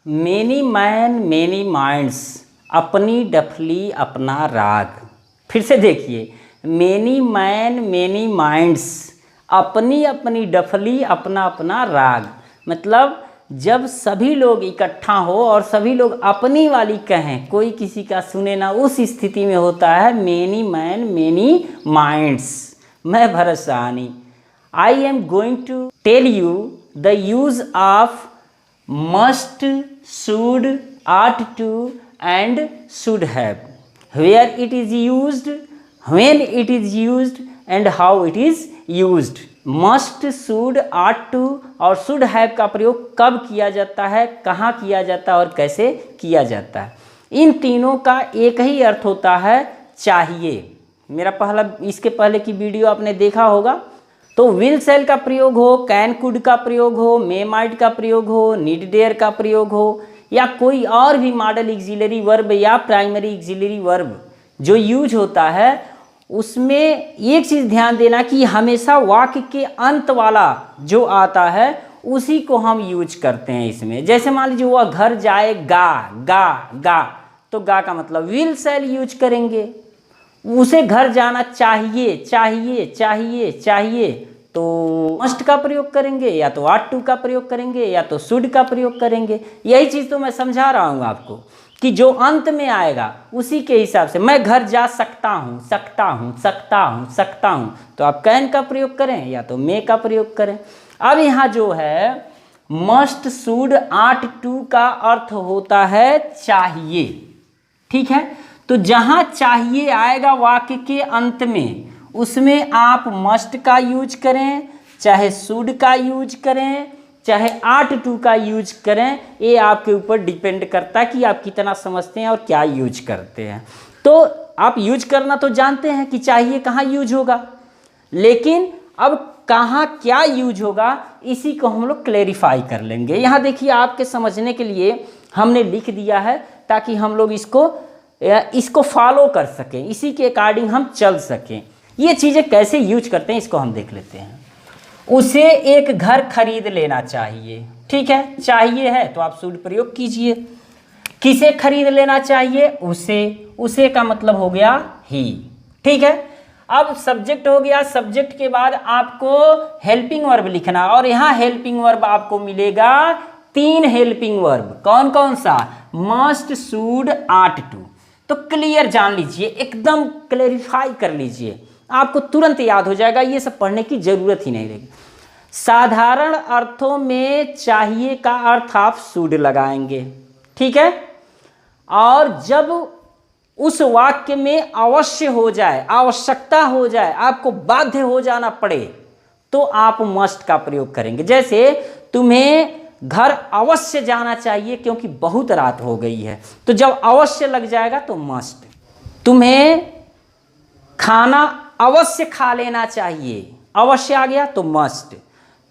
Many man many minds, अपनी डफली अपना राग। फिर से देखिए, मेनी मैन मेनी माइंड्स, अपनी अपनी डफली अपना अपना राग। मतलब जब सभी लोग इकट्ठा हो और सभी लोग अपनी वाली कहें, कोई किसी का सुने ना, उस स्थिति में होता है मेनी मैन मेनी माइंड्स। मैं Bharat Sahni, I am going to tell you the use of must, should, ought to and should have, where it is used, when it is used and how it is used। must, should, ought to और should have का प्रयोग कब किया जाता है, कहाँ किया जाता है और कैसे किया जाता है। इन तीनों का एक ही अर्थ होता है चाहिए। मेरा इसके पहले की वीडियो आपने देखा होगा। तो विल सेल का प्रयोग हो, कैन कुड का प्रयोग हो, मे माइट का प्रयोग हो, नीड डेयर का प्रयोग हो, या कोई और भी मॉडल एक्सिलरी वर्ब या प्राइमरी एक्सिलरी वर्ब जो यूज होता है, उसमें एक चीज़ ध्यान देना कि हमेशा वाक्य के अंत वाला जो आता है उसी को हम यूज करते हैं इसमें। जैसे मान लीजिए वह घर जाएगा, गा गा, तो गा का मतलब विल सेल यूज करेंगे। उसे घर जाना चाहिए, चाहिए चाहिए चाहिए, तो मस्ट का प्रयोग करेंगे, या तो ought to का प्रयोग करेंगे, या तो should का प्रयोग करेंगे। यही चीज़ तो मैं समझा रहा हूँ आपको कि जो अंत में आएगा उसी के हिसाब से। मैं घर जा सकता हूँ, सकता हूँ, सकता हूँ, सकता हूँ, तो आप कैन का प्रयोग करें या तो मे का प्रयोग करें। अब यहाँ जो है मस्ट, शुड, ought to का अर्थ होता है चाहिए। ठीक है, तो जहाँ चाहिए आएगा वाक्य के अंत में, उसमें आप मस्ट का यूज करें, चाहे शुड का यूज करें, चाहे ought to का यूज करें, ये आपके ऊपर डिपेंड करता है कि आप कितना समझते हैं और क्या यूज करते हैं। तो आप यूज करना तो जानते हैं कि चाहिए कहाँ यूज होगा, लेकिन अब कहाँ क्या यूज होगा इसी को हम लोग क्लेरिफाई कर लेंगे। यहाँ देखिए, आपके समझने के लिए हमने लिख दिया है ताकि हम लोग इसको फॉलो कर सकें, इसी के अकॉर्डिंग हम चल सकें। ये चीज़ें कैसे यूज करते हैं इसको हम देख लेते हैं। उसे एक घर खरीद लेना चाहिए। ठीक है, चाहिए है तो आप शुड प्रयोग कीजिए। किसे खरीद लेना चाहिए? उसे का मतलब हो गया ही। ठीक है, अब सब्जेक्ट हो गया। सब्जेक्ट के बाद आपको हेल्पिंग वर्ब लिखना, और यहाँ हेल्पिंग वर्ब आपको मिलेगा 3 हेल्पिंग वर्ब। कौन कौन सा? Must, should, ought to। तो क्लियर जान लीजिए, एकदम क्लेरिफाई कर लीजिए, आपको तुरंत याद हो जाएगा, ये सब पढ़ने की जरूरत ही नहीं रहेगी। साधारण अर्थों में चाहिए का अर्थ आप शुड लगाएंगे। ठीक है, और जब उस वाक्य में अवश्य हो जाए, आवश्यकता हो जाए, आपको बाध्य हो जाना पड़े, तो आप मस्ट का प्रयोग करेंगे। जैसे तुम्हें घर अवश्य जाना चाहिए क्योंकि बहुत रात हो गई है, तो जब अवश्य लग जाएगा तो मस्ट। तुम्हें खाना अवश्य खा लेना चाहिए, अवश्य आ गया तो मस्ट।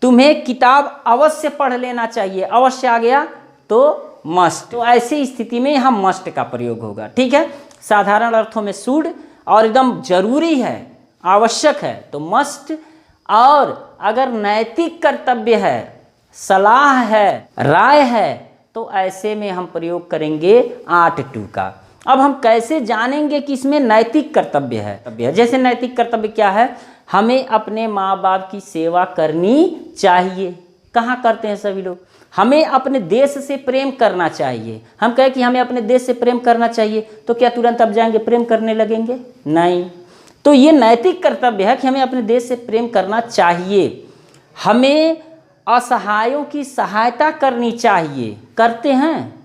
तुम्हें किताब अवश्य पढ़ लेना चाहिए, अवश्य आ गया तो मस्ट। तो ऐसी स्थिति में यहाँ मस्ट का प्रयोग होगा। ठीक है, साधारण अर्थों में शुड, और एकदम जरूरी है, आवश्यक है तो मस्ट, और अगर नैतिक कर्तव्य है, सलाह है, राय है, तो ऐसे में हम प्रयोग करेंगे ought to का। अब हम कैसे जानेंगे कि इसमें नैतिक कर्तव्य है? जैसे नैतिक कर्तव्य क्या है? हमें अपने माँ बाप की सेवा करनी चाहिए। कहाँ करते हैं सभी लोग? हमें अपने देश से प्रेम करना चाहिए। हम कहें कि हमें अपने देश से प्रेम करना चाहिए, तो क्या तुरंत अब जाएंगे प्रेम करने लगेंगे? नहीं। तो ये नैतिक कर्तव्य है कि हमें अपने देश से प्रेम करना चाहिए। हमें असहायों की सहायता करनी चाहिए। करते हैं?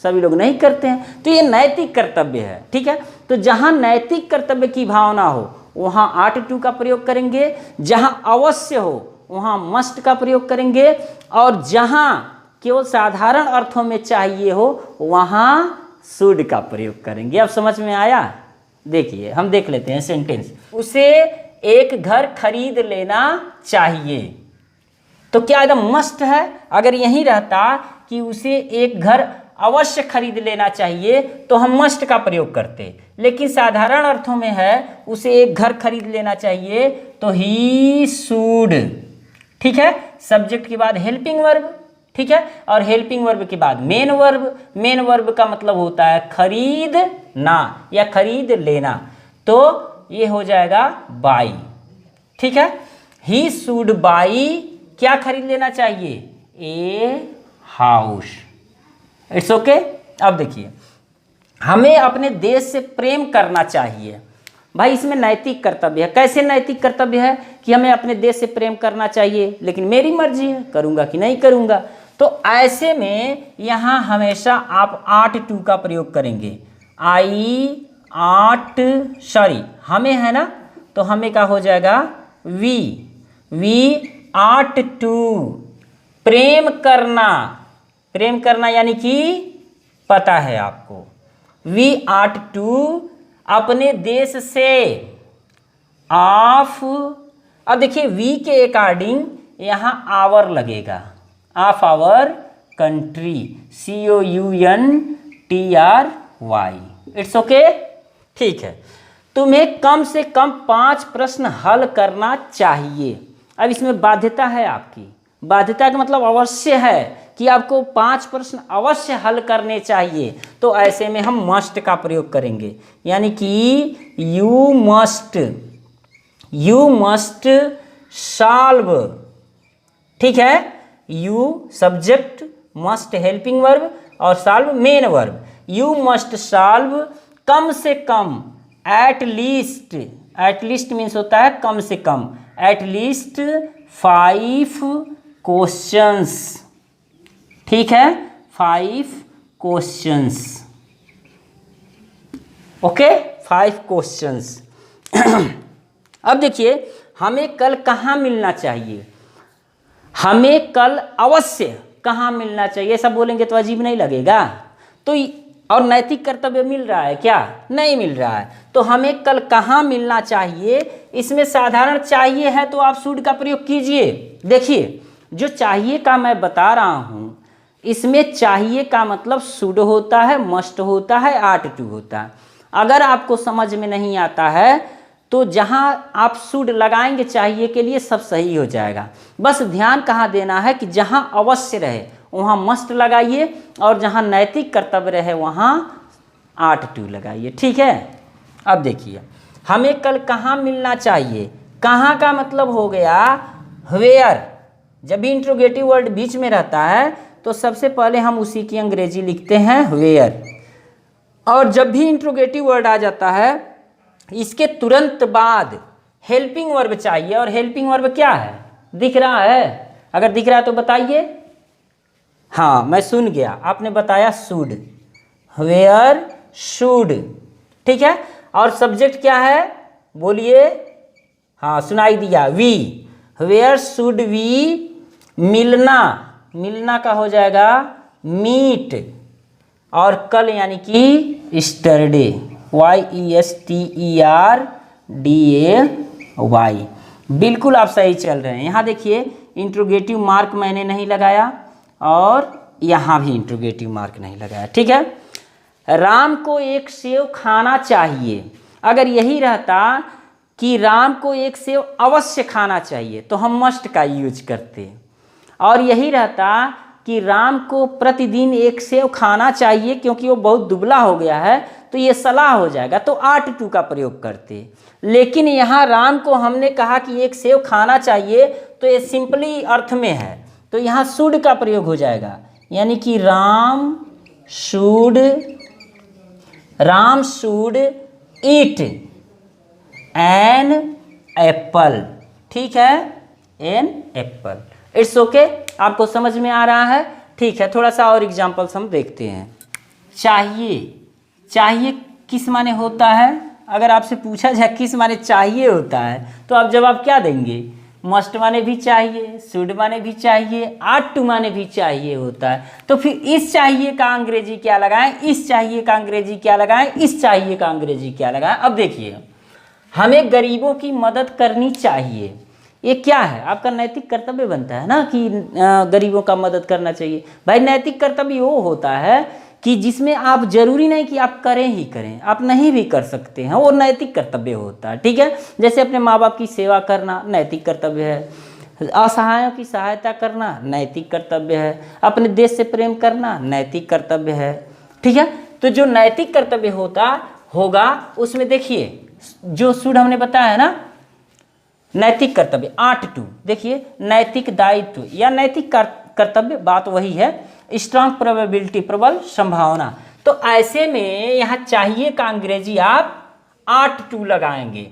सभी लोग नहीं करते हैं, तो ये नैतिक कर्तव्य है। ठीक है, तो जहाँ नैतिक कर्तव्य की भावना हो वहाँ ought to का प्रयोग करेंगे, जहाँ अवश्य हो वहाँ मस्ट का प्रयोग करेंगे, और जहाँ केवल साधारण अर्थों में चाहिए हो वहाँ शुड का प्रयोग करेंगे। अब समझ में आया? देखिए, हम देख लेते हैं सेंटेंस। उसे एक घर खरीद लेना चाहिए, तो क्या एकदम मस्ट है? अगर यही रहता कि उसे एक घर अवश्य खरीद लेना चाहिए तो हम मस्ट का प्रयोग करते, लेकिन साधारण अर्थों में है उसे एक घर खरीद लेना चाहिए तो ही शुड। ठीक है, सब्जेक्ट के बाद हेल्पिंग वर्ब, ठीक है। और हेल्पिंग वर्ब के बाद मेन वर्ब, मेन वर्ब का मतलब होता है खरीदना या खरीद लेना, तो ये हो जाएगा बाई, ठीक है। ही शुड बाई, क्या खरीद लेना चाहिए, ए हाउस, इट्स ओके। अब देखिए, हमें अपने देश से प्रेम करना चाहिए। भाई इसमें नैतिक कर्तव्य है। कैसे नैतिक कर्तव्य है कि हमें अपने देश से प्रेम करना चाहिए, लेकिन मेरी मर्जी है करूंगा कि नहीं करूंगा। तो ऐसे में यहाँ हमेशा आप आट टू का प्रयोग करेंगे। आई आट, सॉरी हमें है ना, तो हमें का हो जाएगा वी आट टू, प्रेम करना, प्रेम करना यानी कि पता है आपको, वी आट टू अपने देश से, ऑफ, अब देखिए वी के अकॉर्डिंग यहाँ आवर लगेगा, of our country, COUNTRY, it's okay, ठीक है। तुम्हें कम से कम 5 प्रश्न हल करना चाहिए। अब इसमें बाध्यता है आपकी, बाध्यता का मतलब अवश्य है कि आपको 5 प्रश्न अवश्य हल करने चाहिए। तो ऐसे में हम मस्ट का प्रयोग करेंगे, यानी कि यू मस्ट सॉल्व, ठीक है। You subject, must helping verb और solve main verb. You must solve कम से कम, एट लीस्ट मीन्स होता है कम से कम, एट लीस्ट 5 क्वेश्चंस, ठीक है, 5 क्वेश्चंस, ओके, 5 क्वेश्चंस। अब देखिए हमें कल कहाँ मिलना चाहिए, हमें कल अवश्य कहाँ मिलना चाहिए, ऐसा बोलेंगे तो अजीब नहीं लगेगा। तो और नैतिक कर्तव्य मिल रहा है क्या, नहीं मिल रहा है, तो हमें कल कहाँ मिलना चाहिए, इसमें साधारण चाहिए है तो आप शुड का प्रयोग कीजिए। देखिए जो चाहिए का मैं बता रहा हूँ, इसमें चाहिए का मतलब शुड होता है, मस्ट होता है, आट टू होता है। अगर आपको समझ में नहीं आता है तो जहाँ आप शुड लगाएंगे चाहिए के लिए सब सही हो जाएगा। बस ध्यान कहाँ देना है कि जहाँ अवश्य रहे वहाँ मस्ट लगाइए, और जहाँ नैतिक कर्तव्य रहे वहाँ आट टू लगाइए, ठीक है। अब देखिए हमें कल कहाँ मिलना चाहिए, कहाँ का मतलब हो गया वेयर। जब भी इंट्रोगेटिव वर्ड बीच में रहता है तो सबसे पहले हम उसी की अंग्रेजी लिखते हैं वेयर, और जब भी इंट्रोगेटिव वर्ड आ जाता है इसके तुरंत बाद हेल्पिंग वर्ब चाहिए। और हेल्पिंग वर्ब क्या है, दिख रहा है, अगर दिख रहा है तो बताइए। हाँ मैं सुन गया, आपने बताया शुड, वेयर शुड, ठीक है। और सब्जेक्ट क्या है बोलिए, हाँ सुनाई दिया, वी, वेयर शुड वी, मिलना, मिलना का हो जाएगा मीट, और कल यानी कि स्टरडे, YESTERDAY। बिल्कुल आप सही चल रहे हैं। यहाँ देखिए इंट्रोगेटिव मार्क मैंने नहीं लगाया और यहाँ भी इंट्रोगेटिव मार्क नहीं लगाया, ठीक है। राम को एक सेव खाना चाहिए, अगर यही रहता कि राम को एक सेव अवश्य खाना चाहिए तो हम मस्ट का यूज करते, और यही रहता कि राम को प्रतिदिन एक सेव खाना चाहिए क्योंकि वो बहुत दुबला हो गया है तो ये सलाह हो जाएगा, तो आट टू का प्रयोग करते। लेकिन यहाँ राम को हमने कहा कि एक सेव खाना चाहिए तो ये सिंपली अर्थ में है, तो यहाँ शुड का प्रयोग हो जाएगा, यानी कि Ram should eat an apple, ठीक है, एन एप्पल, इट्स ओके। आपको समझ में आ रहा है, ठीक है। थोड़ा सा और एग्जांपल्स हम देखते हैं। चाहिए, चाहिए किस माने होता है, अगर आपसे पूछा जाए किस माने चाहिए होता है तो आप जवाब क्या देंगे, मस्ट माने भी चाहिए, शुड माने भी चाहिए, आट टू माने भी चाहिए होता है। तो फिर इस चाहिए का अंग्रेजी क्या लगाएं, इस चाहिए का अंग्रेजी क्या लगाएं, इस चाहिए का अंग्रेजी क्या लगाएं। अब देखिए हमें गरीबों की मदद करनी चाहिए, ये क्या है, आपका नैतिक कर्तव्य बनता है ना कि गरीबों का मदद करना चाहिए। भाई नैतिक कर्तव्य वो होता है कि जिसमें आप जरूरी नहीं कि आप करें ही करें, आप नहीं भी कर सकते हैं, वो नैतिक कर्तव्य होता है, ठीक है। जैसे अपने माँ बाप की सेवा करना नैतिक कर्तव्य है, असहायों की सहायता करना नैतिक कर्तव्य है, अपने देश से प्रेम करना नैतिक कर्तव्य है। ठीक है, तो जो नैतिक कर्तव्य होगा उसमें देखिए जो शुड हमने बताया है ना, नैतिक कर्तव्य 8(2), देखिए नैतिक दायित्व या नैतिक कर्तव्य, बात वही है। स्ट्रांग प्रोबेबिलिटी, प्रबल संभावना, तो ऐसे में यहाँ चाहिए का अंग्रेजी आप 8(2) लगाएंगे।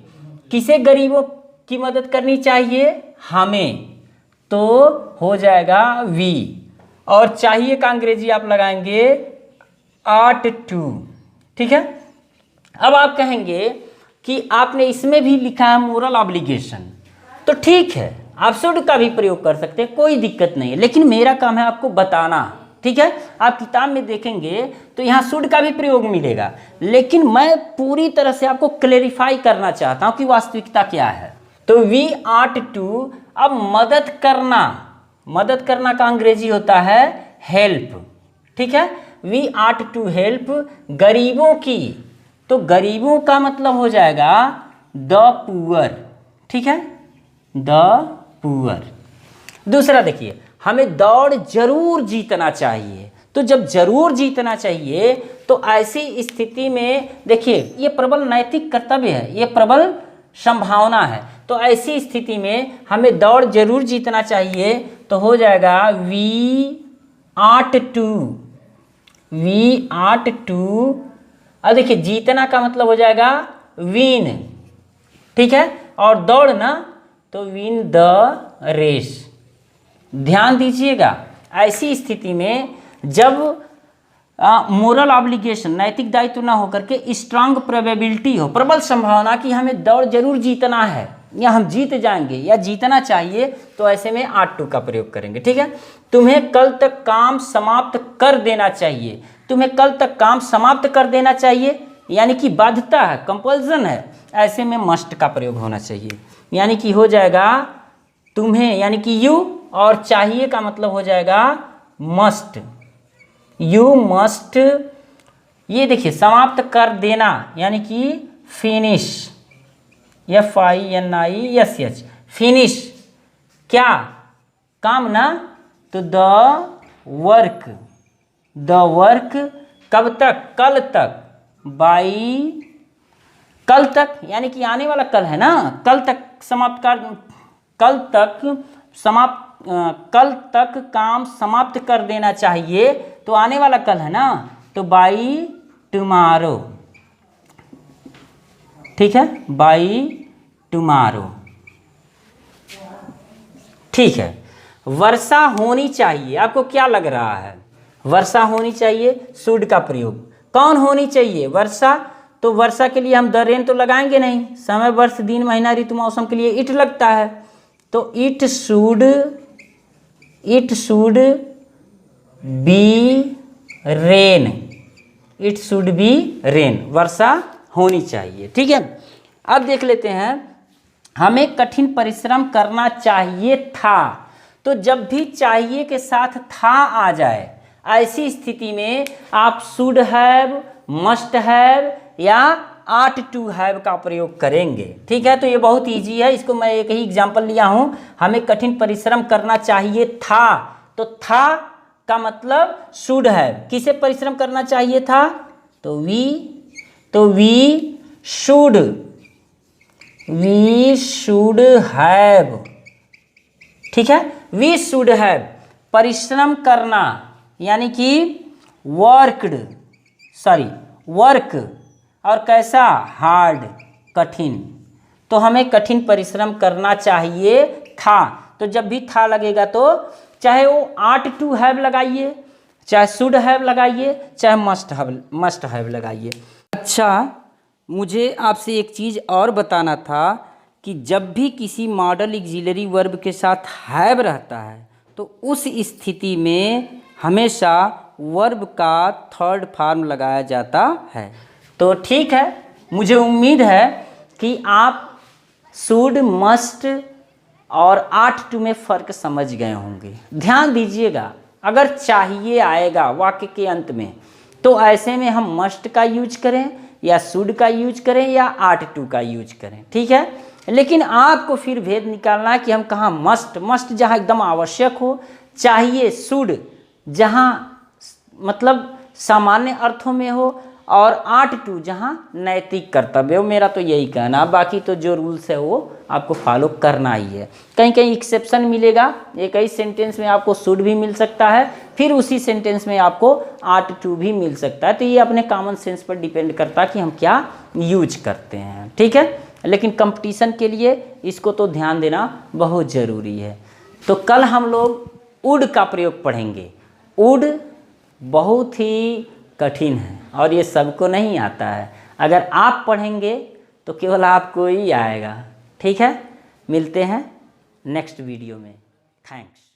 किसे? गरीबों की मदद करनी चाहिए हमें, तो हो जाएगा वी, और चाहिए का अंग्रेजी आप लगाएंगे 8(2). ठीक है, अब आप कहेंगे कि आपने इसमें भी लिखा है मोरल ऑब्लिगेशन, तो ठीक है आप शुड का भी प्रयोग कर सकते हैं, कोई दिक्कत नहीं है, लेकिन मेरा काम है आपको बताना। ठीक है, आप किताब में देखेंगे तो यहाँ शुड का भी प्रयोग मिलेगा, लेकिन मैं पूरी तरह से आपको क्लेरिफाई करना चाहता हूँ कि वास्तविकता क्या है। तो वी 8(2), अब मदद करना का अंग्रेजी होता है हेल्प। ठीक है, वी 8(2) हेल्प गरीबों की, तो गरीबों का मतलब हो जाएगा द पुअर। ठीक है, द पुअर। दूसरा देखिए, हमें दौड़ जरूर जीतना चाहिए, तो जब जरूर जीतना चाहिए तो ऐसी स्थिति में देखिए ये प्रबल नैतिक कर्तव्य है, ये प्रबल संभावना है, तो ऐसी स्थिति में हमें दौड़ जरूर जीतना चाहिए, तो हो जाएगा वी 8(2). अब देखिए जीतना का मतलब हो जाएगा विन। ठीक है, और दौड़ना तो विन द रेस। ध्यान दीजिएगा, ऐसी स्थिति में जब मोरल ऑब्लिगेशन नैतिक दायित्व ना होकर के स्ट्रांग प्रोबेबिलिटी हो, प्रबल संभावना कि हमें दौड़ जरूर जीतना है या हम जीत जाएंगे या जीतना चाहिए, तो ऐसे में 8(2) का प्रयोग करेंगे। ठीक है, तुम्हें कल तक काम समाप्त कर देना चाहिए, तुम्हें कल तक काम समाप्त कर देना चाहिए यानी कि बाध्यता है, कंपल्सन है, ऐसे में मस्ट का प्रयोग होना चाहिए, यानी कि हो जाएगा तुम्हें यानी कि यू, और चाहिए का मतलब हो जाएगा मस्ट, यू मस्ट। ये देखिए समाप्त कर देना यानी कि फिनिश, FINISH, फिनिश क्या? काम ना, तो द वर्क कब तक? कल तक, बाई कल तक यानी कि आने वाला कल है ना, कल तक काम समाप्त कर देना चाहिए, तो आने वाला कल है ना, तो बाई टुमारो। ठीक है, बाई टुमारो। ठीक है, वर्षा होनी चाहिए, आपको क्या लग रहा है? वर्षा होनी चाहिए, शुड का प्रयोग। कौन होनी चाहिए? वर्षा, तो वर्षा के लिए हम द रेन तो लगाएंगे नहीं, समय वर्ष दिन महीना ऋतु मौसम के लिए इट लगता है, तो it should be rain, it should be rain, वर्षा होनी चाहिए। ठीक है, अब देख लेते हैं, हमें कठिन परिश्रम करना चाहिए था, तो जब भी चाहिए के साथ था आ जाए, ऐसी स्थिति में आप शुड हैव, मस्ट हैव या 8(2) हैव का प्रयोग करेंगे। ठीक है, तो ये बहुत इजी है, इसको मैं एक ही एग्जांपल लिया हूं। हमें कठिन परिश्रम करना चाहिए था, तो था का मतलब शुड हैव, किसे परिश्रम करना चाहिए था? तो वी शुड हैव। ठीक है, वी शुड हैव, परिश्रम करना यानी कि वर्क, और कैसा? हार्ड, कठिन, तो हमें कठिन परिश्रम करना चाहिए था, तो जब भी था लगेगा तो चाहे वो 8(2) हैव लगाइए, चाहे शुड हैव लगाइए, चाहे मस्ट हैव लगाइए। अच्छा, मुझे आपसे एक चीज़ और बताना था कि जब भी किसी मॉडल ऑक्सिलरी वर्ब के साथ हैव रहता है, तो उस स्थिति में हमेशा वर्ब का थर्ड फॉर्म लगाया जाता है। तो ठीक है, मुझे उम्मीद है कि आप शुड, मस्ट और 8(2) में फ़र्क समझ गए होंगे। ध्यान दीजिएगा, अगर चाहिए आएगा वाक्य के अंत में, तो ऐसे में हम मस्ट का यूज करें या शुड का यूज करें या 8(2) का यूज करें। ठीक है, लेकिन आपको फिर भेद निकालना है कि हम कहाँ मस्ट जहाँ एकदम आवश्यक हो, चाहिए शुड जहाँ मतलब सामान्य अर्थों में हो, और आर्ट टू जहाँ नैतिक कर्तव्य हो। मेरा तो यही कहना है, बाकी तो जो रूल्स है वो आपको फॉलो करना ही है। कहीं कहीं एक्सेप्शन मिलेगा, एक ही सेंटेंस में आपको शुड भी मिल सकता है, फिर उसी सेंटेंस में आपको आर्ट टू भी मिल सकता है। तो ये अपने कॉमन सेंस पर डिपेंड करता है कि हम क्या यूज करते हैं, ठीक है। लेकिन कंपटीशन के लिए इसको तो ध्यान देना बहुत ज़रूरी है। तो कल हम लोग वुड का प्रयोग पढ़ेंगे। वुड बहुत ही कठिन है और ये सबको नहीं आता है। अगर आप पढ़ेंगे तो केवल आपको ही आएगा, ठीक है। मिलते हैं नेक्स्ट वीडियो में। थैंक्स।